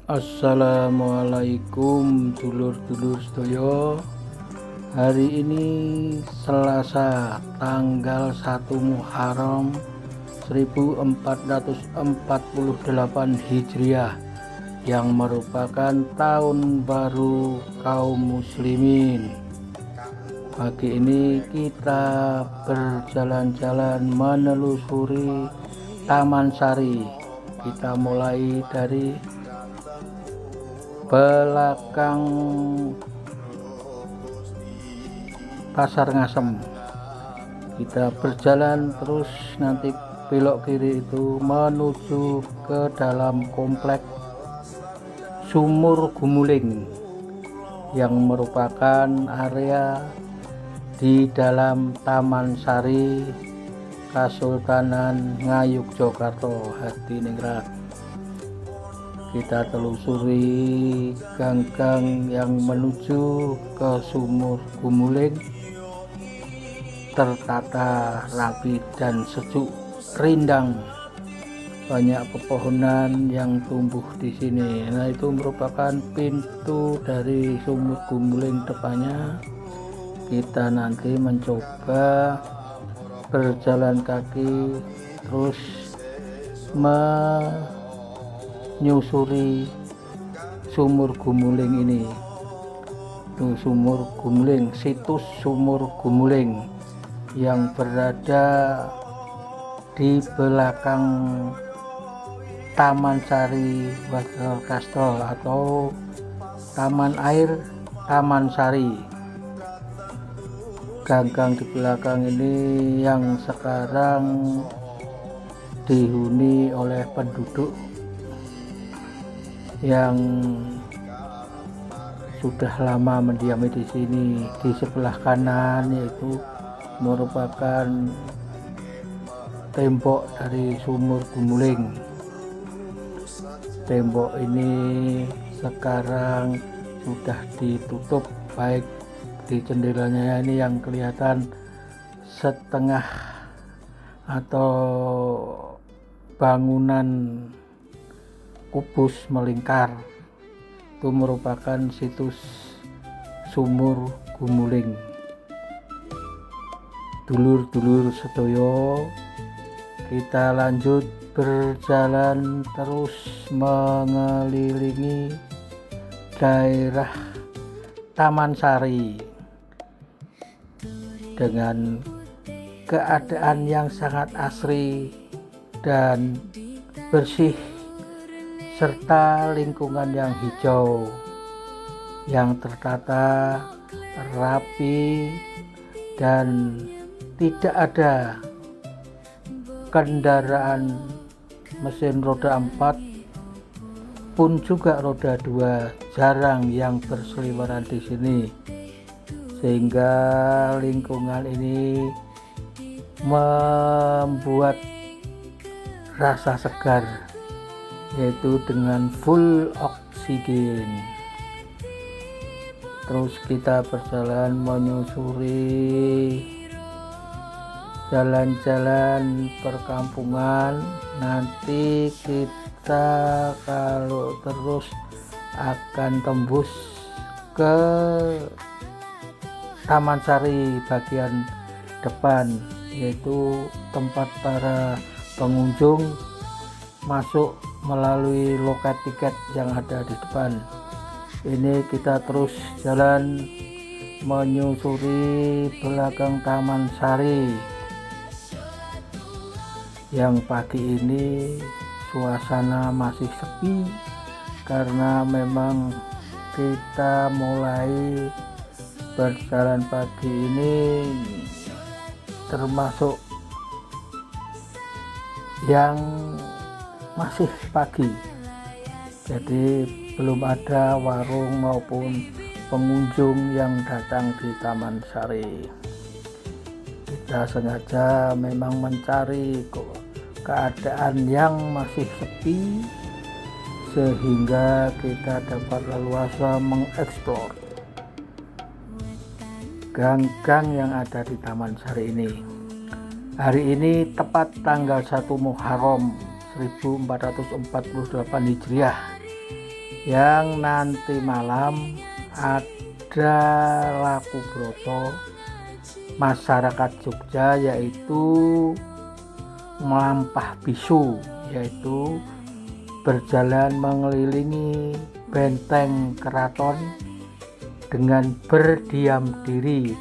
Assalamualaikum dulur-dulur sedaya. Hari ini Selasa tanggal 1 Muharram 1448 Hijriah yang merupakan tahun baru kaum muslimin. Pagi ini kita berjalan-jalan menelusuri Taman Sari. Kita mulai dari belakang Pasar Ngasem. Kita berjalan terus, nanti belok kiri itu menuju ke dalam komplek Sumur Gumuling yang merupakan area di dalam Taman Sari Kasultanan Ngayogyakarta Hadiningrat. Kita telusuri gang-gang yang menuju ke Sumur Gumuling, tertata rapi dan sejuk, rindang, banyak pepohonan yang tumbuh di sini. Nah, itu merupakan pintu dari Sumur Gumuling depannya. Kita nanti mencoba berjalan kaki terus menyusuri Sumur Gumuling ini. Itu Sumur Gumuling, situs Sumur Gumuling yang berada di belakang Taman Sari Water Castle atau Taman Air Taman Sari. Gang-gang di belakang ini yang sekarang dihuni oleh penduduk yang sudah lama mendiami di sini. Di sebelah kanan yaitu merupakan tembok dari Sumur Gumuling. Tembok ini sekarang sudah ditutup, baik di jendelanya ini yang kelihatan setengah atau bangunan kubus melingkar. Itu merupakan situs Sumur Gumuling. Dulur-dulur sedaya, kita lanjut berjalan terus mengelilingi daerah Taman Sari dengan keadaan yang sangat asri dan bersih, serta lingkungan yang hijau yang tertata rapi dan tidak ada kendaraan mesin roda 4 pun juga roda 2 jarang yang berseliweran di sini, sehingga lingkungan ini membuat rasa segar, yaitu dengan full oksigen. Terus kita berjalan menyusuri jalan-jalan perkampungan. Nanti kita kalau terus akan tembus ke Taman Sari bagian depan, yaitu tempat para pengunjung masuk melalui loket tiket yang ada di depan. Ini kita terus jalan menyusuri belakang Taman Sari. Yang pagi ini suasana masih sepi karena memang kita mulai berjalan pagi ini termasuk yang masih pagi, jadi belum ada warung maupun pengunjung yang datang di Taman Sari. Kita sengaja memang mencari keadaan yang masih sepi sehingga kita dapat leluasa mengeksplor gang-gang yang ada di Taman Sari ini. Hari ini tepat tanggal 1 Muharram 1448 Hijriah. yang nanti malam ada laku broto masyarakat Jogja, yaitu melampah bisu, yaitu berjalan mengelilingi benteng keraton dengan berdiam diri,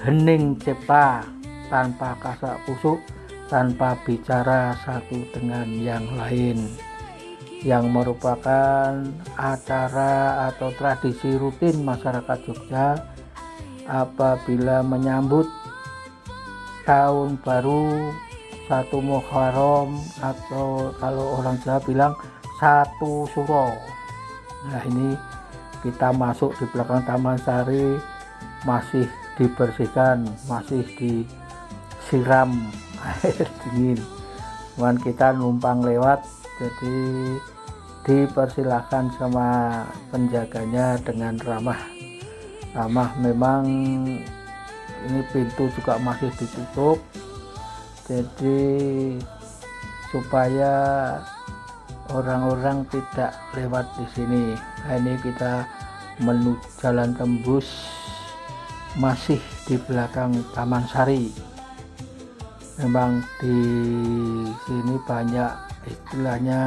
hening cipta, tanpa kasak kusuk, tanpa bicara satu dengan yang lain, yang merupakan acara atau tradisi rutin masyarakat Jogja apabila menyambut tahun baru, satu Muharram, atau kalau orang Jawa bilang satu Suro. Nah, ini kita masuk di belakang Taman Sari, masih dibersihkan, masih disiram air dingin. Cuman kita numpang lewat, jadi dipersilahkan sama penjaganya dengan ramah. Memang ini pintu juga masih ditutup, jadi supaya orang-orang tidak lewat di sini. Nah, ini kita menuju jalan tembus, masih di belakang Taman Sari. Memang di sini banyak istilahnya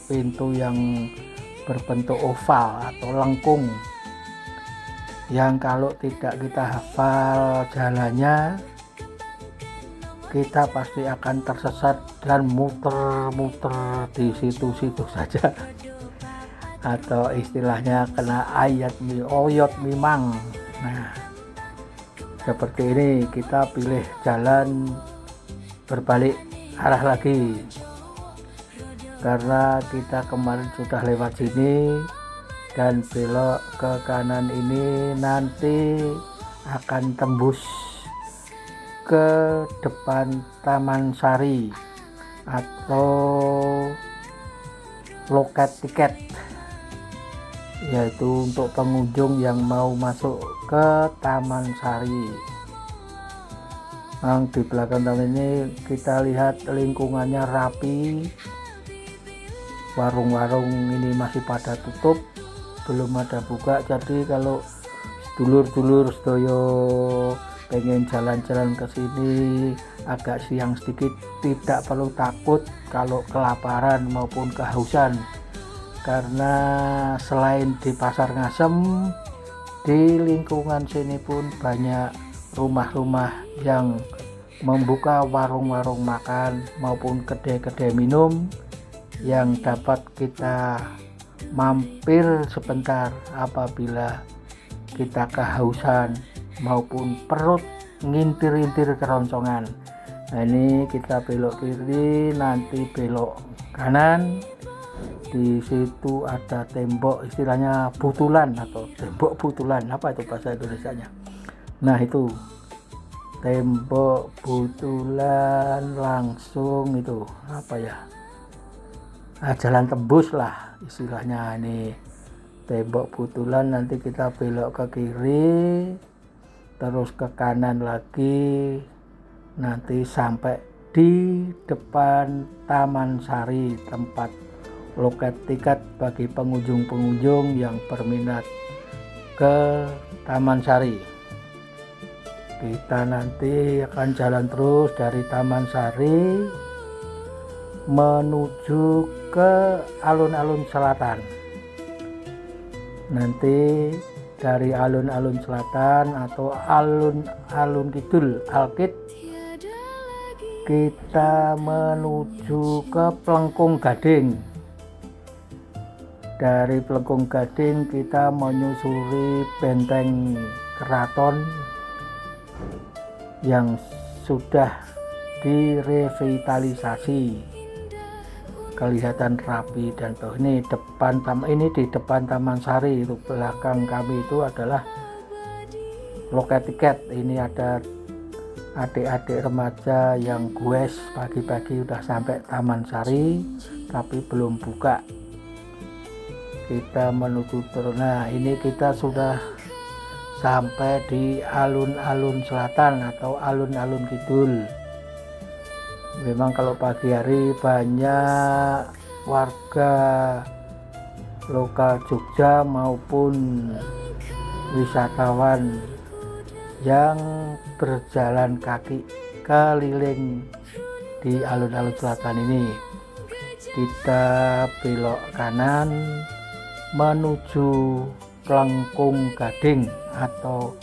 pintu yang berbentuk oval atau lengkung, yang kalau tidak kita hafal jalannya, kita pasti akan tersesat dan muter-muter di situ-situ saja, atau istilahnya kena oyot mimang. Nah, seperti ini kita pilih jalan berbalik arah lagi, karena kita kemarin sudah lewat sini dan belok ke kanan ini nanti akan tembus ke depan Taman Sari atau loket tiket, yaitu untuk pengunjung yang mau masuk ke Taman Sari. Di belakang taman ini kita lihat lingkungannya rapi, warung-warung ini masih pada tutup, belum ada buka. Jadi kalau dulur-dulur sedoyo pengen jalan-jalan ke sini agak siang sedikit, tidak perlu takut kalau kelaparan maupun kehausan, karena selain di Pasar Ngasem, di lingkungan sini pun banyak rumah-rumah yang membuka warung-warung makan maupun kedai-kedai minum yang dapat kita mampir sebentar apabila kita kehausan maupun perut ngintir-intir keroncongan. Nah, ini kita belok kiri, nanti belok kanan. Di situ ada tembok, istilahnya butulan atau tembok butulan, apa itu bahasa Indonesianya? Nah, itu tembok butulan, langsung itu apa ya? Jalan tembus lah istilahnya. Ini tembok butulan, nanti kita belok ke kiri, terus ke kanan lagi, nanti sampai di depan Taman Sari, tempat loket tiket bagi pengunjung-pengunjung yang berminat ke Taman Sari. Kita nanti akan jalan terus dari Taman Sari menuju ke alun-alun selatan. Nanti dari alun-alun selatan atau alun-alun kidul, Alkid, kita menuju ke Plengkung Gading. Dari Plengkung Gading kita menyusuri benteng keraton yang sudah direvitalisasi, kelihatan rapi dan ini di depan Taman Sari. Itu belakang kami itu adalah loket tiket. Ini ada adik-adik remaja yang goes pagi-pagi udah sampai Taman Sari tapi belum buka. Kita menuju terus. Nah, ini kita sudah sampai di alun-alun selatan atau alun-alun kidul. Memang kalau pagi hari banyak warga lokal Jogja maupun wisatawan yang berjalan kaki keliling di alun-alun selatan ini. Kita belok kanan menuju Plengkung Gading atau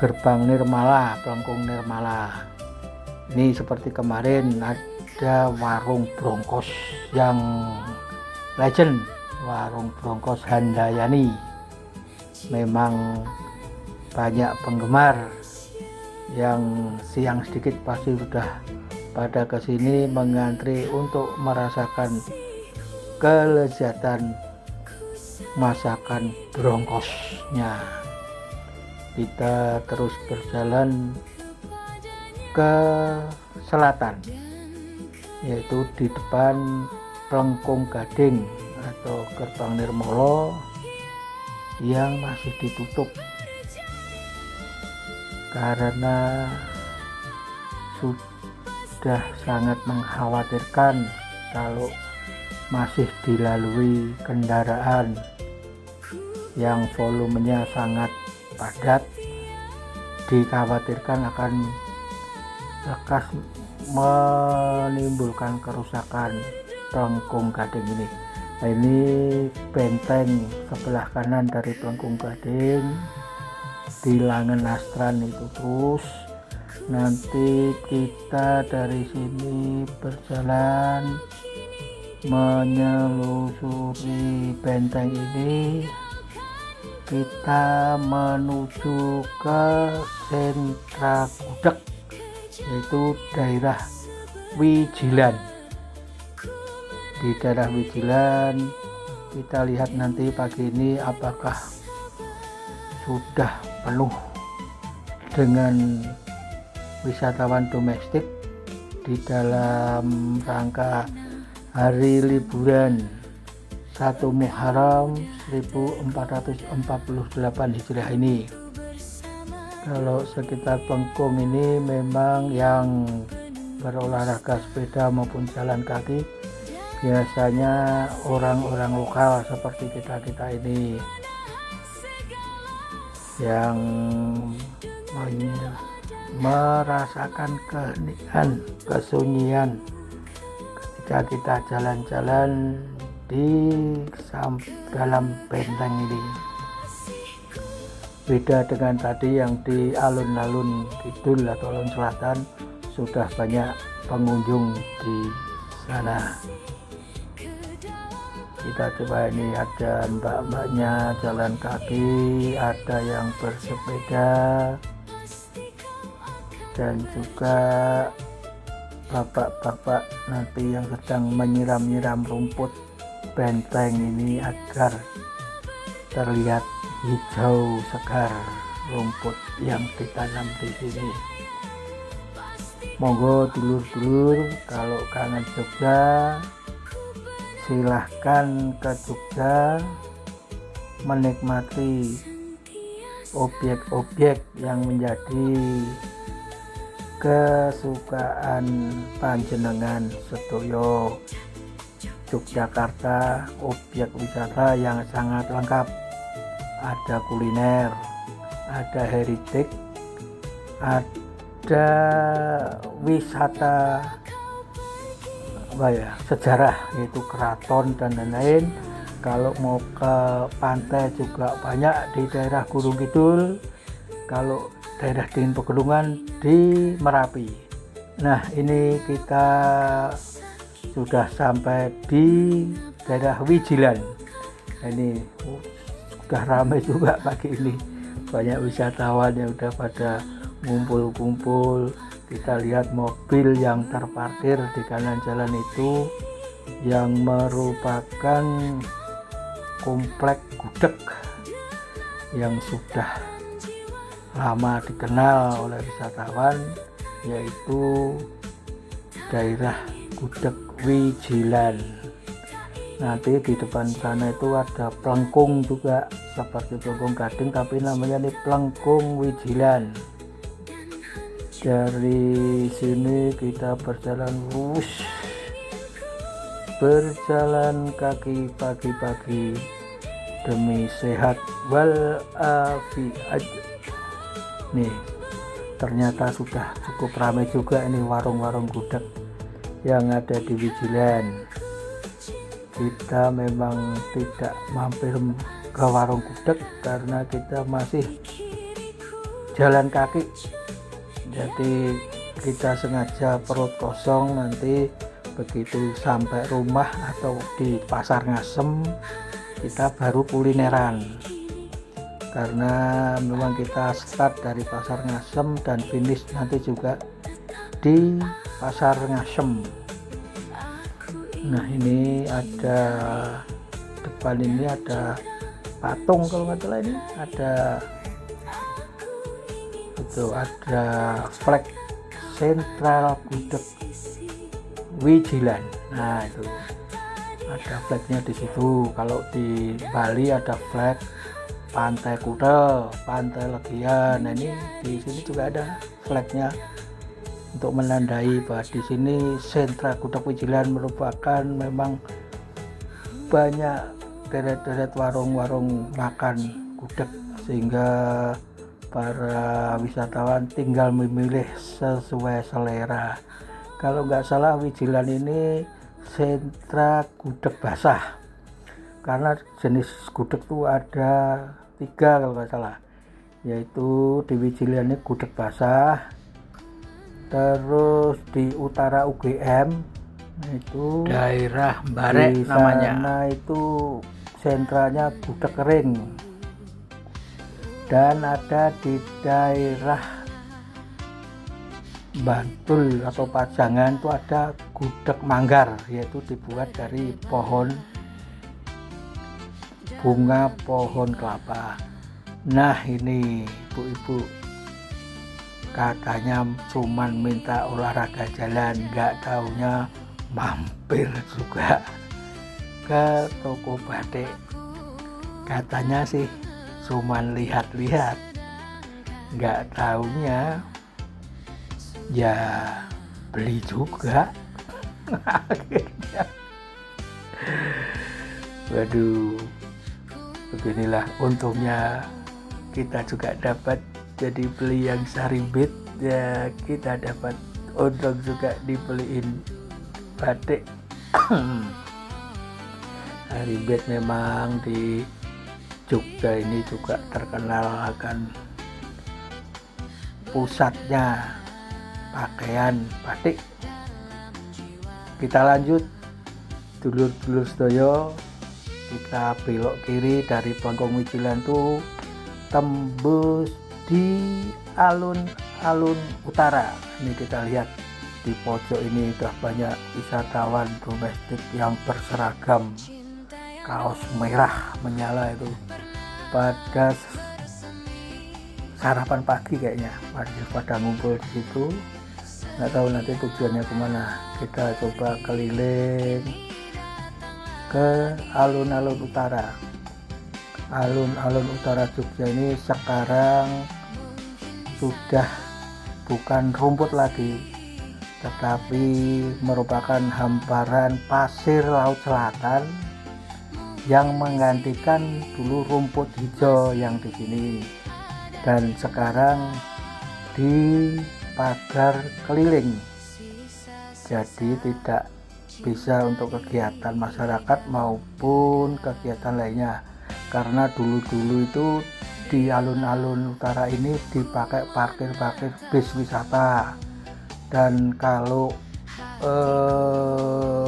Gerbang Nirmala, Plengkung Nirmala. Ini seperti kemarin ada warung Brongkos yang legend, warung Brongkos Handayani. Memang banyak penggemar yang siang sedikit pasti sudah pada kesini mengantri untuk merasakan kelezatan masakan brongkosnya. Kita terus berjalan ke selatan, yaitu di depan Plengkung Gading atau Gerbang Nirmala yang masih ditutup karena sudah sangat mengkhawatirkan kalau masih dilalui kendaraan yang volumenya sangat padat, dikhawatirkan akan lekas menimbulkan kerusakan Plengkung Gading ini. Nah, ini benteng sebelah kanan dari Plengkung Gading di Langen Astran itu. Terus nanti kita dari sini berjalan menyelusuri benteng ini, kita menuju ke sentra gudeg, yaitu daerah Wijilan. Di daerah Wijilan kita lihat nanti pagi ini apakah sudah penuh dengan wisatawan domestik di dalam rangka hari liburan 1 Muharram 1448 Hijriah ini. Kalau sekitar Plengkung ini memang yang berolahraga sepeda maupun jalan kaki biasanya orang-orang lokal seperti kita ini yang merasakan keheningan, kesunyian ketika kita jalan-jalan di dalam benteng ini. Beda dengan tadi yang di alun-alun kidul atau alun selatan, sudah banyak pengunjung di sana. Kita coba, ini ada mbak-mbaknya jalan kaki, ada yang bersepeda, dan juga bapak-bapak nanti yang sedang menyiram-nyiram rumput benteng ini agar terlihat hijau segar rumput yang ditanam di sini. Monggo dulur-dulur, kalau kangen Jogja silahkan ke Jogja menikmati objek-objek yang menjadi kesukaan panjenengan sedoyo. Yogyakarta objek wisata yang sangat lengkap, ada kuliner, ada heritage, ada wisata sejarah yaitu keraton dan lain-lain. Kalau mau ke pantai juga banyak di daerah Gunung Kidul, kalau daerah dingin pegunungan di Merapi. Nah, ini kita sudah sampai di daerah Wijilan. Ini sudah ramai juga pagi ini, banyak wisatawan yang udah pada ngumpul-kumpul. Kita lihat mobil yang terparkir di kanan jalan itu yang merupakan komplek gudeg yang sudah lama dikenal oleh wisatawan, yaitu daerah Gudeg Wijilan. Nanti di depan sana itu ada Plengkung juga, seperti Plengkung Gading, tapi namanya ini Plengkung Wijilan. Dari sini kita berjalan lurus berjalan kaki pagi-pagi demi sehat walafiat. Nih, ternyata sudah cukup ramai juga ini warung-warung gudeg yang ada di Wijilan. Kita memang tidak mampir ke warung gudeg karena kita masih jalan kaki, jadi kita sengaja perut kosong, nanti begitu sampai rumah atau di pasar Ngasem kita baru kulineran, karena memang kita start dari pasar Ngasem dan finish nanti juga di pasar Ngasem. Nah, ini ada depan ini ada patung, kalau nggak salah ini ada flag Sentral Gudeg Wijilan. Nah, itu ada flagnya di situ. Kalau di Bali ada flag Pantai Kuta, Pantai Legian. Nah, ini di sini juga ada flagnya untuk menandai bahwa di sini Sentra Gudeg Wijilan merupakan memang banyak deret-deret warung-warung makan gudeg, sehingga para wisatawan tinggal memilih sesuai selera. Kalau nggak salah Wijilan ini sentra gudeg basah, karena jenis gudeg itu ada 3 kalau nggak salah, yaitu di Wijilan ini gudeg basah, terus di utara UGM itu daerah Barek di namanya. sana itu sentranya gudeg kering, dan ada di daerah Bantul atau Pajangan itu ada gudeg manggar, yaitu dibuat dari bunga pohon kelapa. Nah, ini ibu-ibu katanya cuman minta olahraga jalan, nggak taunya mampir juga ke toko batik. Katanya sih cuman lihat-lihat, nggak taunya ya beli juga. Akhirnya waduh, beginilah untungnya kita juga dapat jadi beli yang saribit ya, kita dapat untung juga dibeliin batik. Saribit memang di Jogja ini juga terkenal akan pusatnya pakaian batik. Kita lanjut, dulur-dulur sedaya, kita belok kiri dari Bangkong Wijilan tuh tembus di alun-alun utara. Ini kita lihat di pojok ini udah banyak wisatawan domestik yang berseragam kaos merah menyala itu, pada sarapan pagi kayaknya, pada ngumpul di situ. Nggak tahu nanti tujuannya kemana. Kita coba keliling ke alun-alun utara. Alun-alun utara Jogja ini sekarang sudah bukan rumput lagi, tetapi merupakan hamparan pasir laut selatan yang menggantikan dulu rumput hijau yang di sini, dan sekarang dipagar keliling, jadi tidak bisa untuk kegiatan masyarakat maupun kegiatan lainnya, karena dulu-dulu itu di alun-alun utara ini dipakai parkir-parkir bis wisata, dan kalau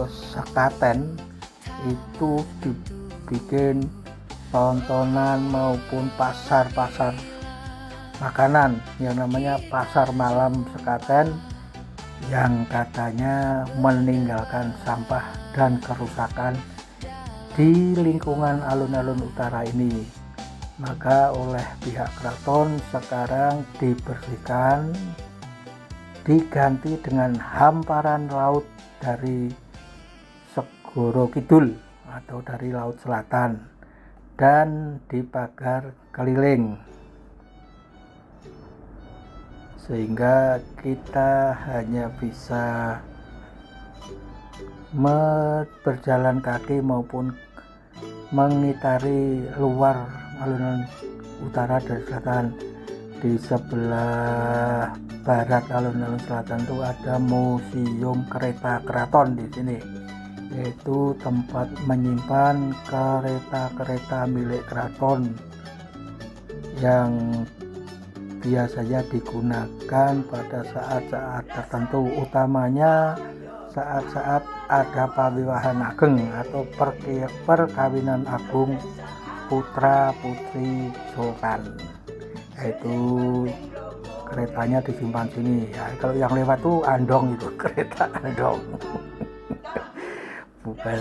sekaten itu dibikin tontonan maupun pasar-pasar makanan yang namanya pasar malam Sekaten, yang katanya meninggalkan sampah dan kerusakan di lingkungan alun-alun utara ini. Maka oleh pihak keraton sekarang dibersihkan, diganti dengan hamparan laut dari Segoro Kidul atau dari Laut Selatan, dan dipagar keliling, sehingga kita hanya bisa berjalan kaki maupun mengitari luar alun-alun utara dan selatan. Di sebelah barat alun-alun selatan itu ada museum kereta keraton di sini, yaitu tempat menyimpan kereta-kereta milik keraton yang biasanya digunakan pada saat-saat tertentu, utamanya saat-saat ada pawiwahan ageng atau perkawinan agung putra putri sultan, yaitu keretanya disimpan sini ya. Kalau yang lewat tuh andong, itu kereta andong. Bukan,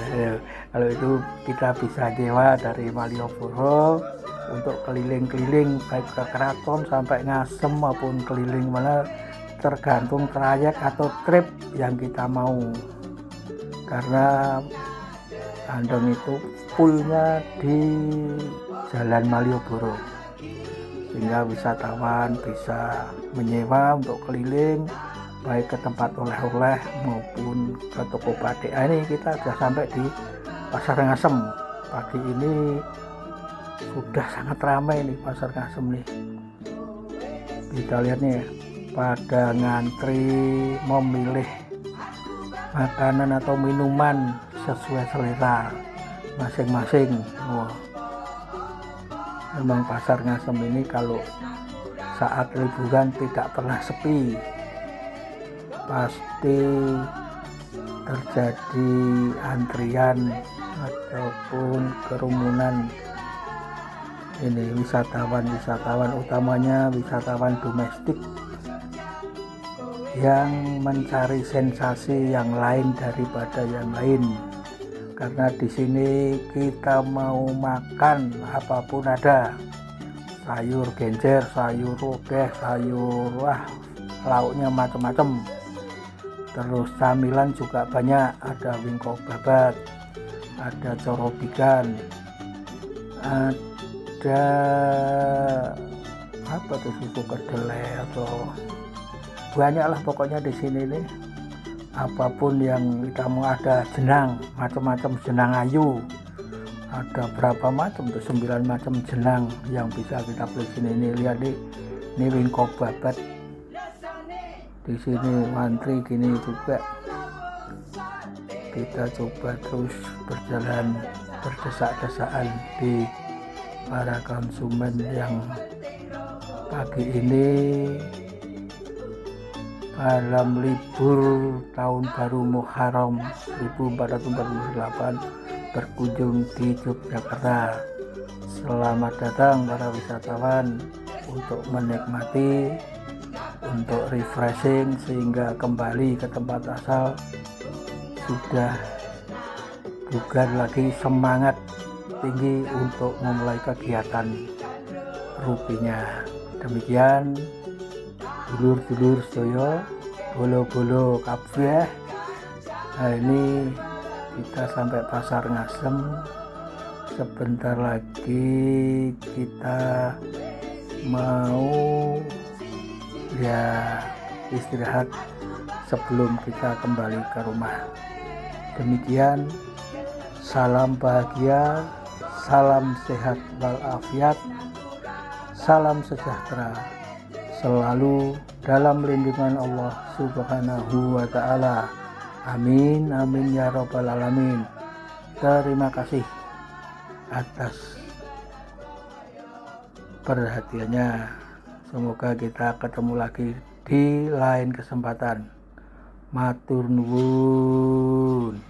kalau itu kita bisa sewa dari Malioboro untuk keliling-keliling baik ke keraton sampai Ngasem maupun keliling mana, tergantung trayek atau trip yang kita mau, karena andong itu fullnya di Jalan Malioboro, sehingga wisatawan bisa menyewa untuk keliling baik ke tempat oleh-oleh maupun ke toko batik. Ini kita sudah sampai di Pasar Ngasem. Pagi ini sudah sangat ramai nih Pasar Ngasem nih. Kita lihat nih, pada ngantri memilih makanan atau minuman sesuai selera masing-masing. Wah, memang Pasar Ngasem ini kalau saat liburan tidak pernah sepi, pasti terjadi antrian ataupun kerumunan. Ini wisatawan, utamanya wisatawan domestik yang mencari sensasi yang lain daripada yang lain. Karena di sini kita mau makan apapun ada, sayur genjer, sayur lodeh, sayur lauknya macam-macam. Terus camilan juga banyak, ada wingko babat, ada corobigan, ada apa tuh, susu kedelai, atau banyaklah pokoknya di sini nih. Apapun yang kita mau, ada jenang, macam-macam jenang ayu, ada berapa macam tuh, 9 macam jenang yang bisa kita beli sini. Ini lihat nih, ini wingko babat di sini mantri gini juga. Kita coba terus berjalan berdesak-desakan di para konsumen yang pagi ini malam libur tahun baru Muharram 1448 berkunjung di Yogyakarta. Selamat datang para wisatawan untuk menikmati, untuk refreshing, sehingga kembali ke tempat asal sudah bugar lagi, semangat tinggi untuk memulai kegiatan rupinya. Demikian dulur-dulur sedaya, bolo-bolo kabeh. Nah, ini kita sampai Pasar Ngasem. Sebentar lagi kita mau ya istirahat sebelum kita kembali ke rumah. Demikian, salam bahagia, salam sehat walafiat, salam sejahtera selalu dalam lindungan Allah Subhanahu wa Ta'ala. Amin, amin ya Rabbal Alamin. Terima kasih atas perhatiannya. Semoga kita ketemu lagi di lain kesempatan. Matur nuwun.